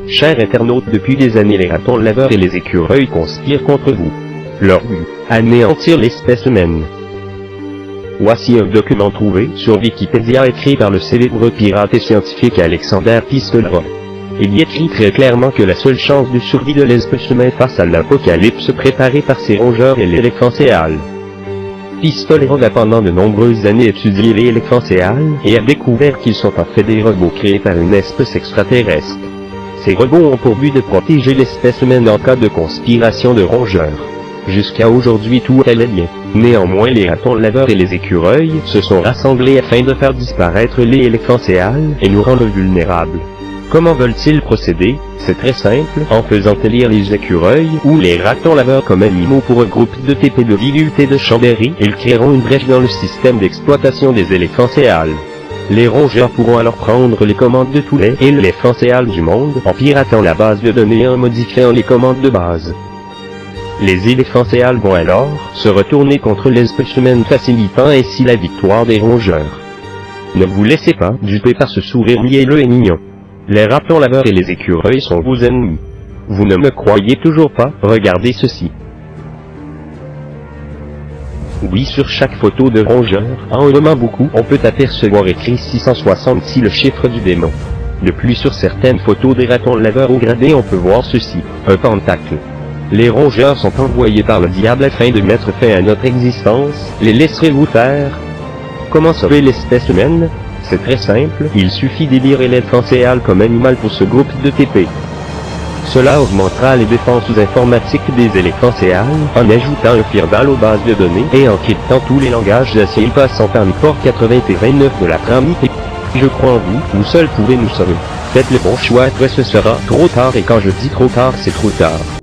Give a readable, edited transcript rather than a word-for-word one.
Chers internautes, depuis des années les ratons laveurs et les écureuils conspirent contre vous. Leur but, anéantir l'espèce humaine. Voici un document trouvé sur Wikipédia écrit par le célèbre pirate et scientifique Alexander Pistolero. Il y écrit très clairement que la seule chance de survie de l'espèce humaine face à l'apocalypse préparée par ces rongeurs est l'électroencéphale. Pistolero a pendant de nombreuses années étudié les électroencéphales et a découvert qu'ils sont en fait des robots créés par une espèce extraterrestre. Ces robots ont pour but de protéger l'espèce humaine en cas de conspiration de rongeurs. Jusqu'à aujourd'hui tout allait bien. Néanmoins les ratons laveurs et les écureuils se sont rassemblés afin de faire disparaître les électroencéphales et nous rendre vulnérables. Comment veulent-ils procéder? C'est très simple, en faisant élire les écureuils ou les ratons laveurs comme animaux pour un groupe de TP de Villuté de Chambéry, ils créeront une brèche dans le système d'exploitation des électroencéphales. Les rongeurs pourront alors prendre les commandes de tous les électroencéphales du monde en piratant la base de données et en modifiant les commandes de base. Les électroencéphales vont alors se retourner contre l'espèce humaine, facilitant ainsi la victoire des rongeurs. Ne vous laissez pas duper par ce sourire mielleux et mignon. Les ratons laveurs et les écureuils sont vos ennemis. Vous ne me croyez toujours pas? Regardez ceci. Oui, sur chaque photo de rongeur, en nommant beaucoup, on peut apercevoir écrit 666, le chiffre du démon. De plus, sur certaines photos des ratons laveurs au gradé, on peut voir ceci, un pentacle. Les rongeurs sont envoyés par le diable afin de mettre fin à notre existence. Les laisserez-vous faire? Comment sauver l'espèce humaine? C'est très simple, il suffit d'élire l'électroencéphale comme animal pour ce groupe de TP. Cela augmentera les défenses informatiques des électroencéphales, en ajoutant un firewall aux bases de données et en cryptant tous les langages d'acier passant par le port 80 et 29 de la tramité. Je crois en vous seul pouvez nous sauver. Faites le bon choix, après ce sera trop tard, et quand je dis trop tard c'est trop tard.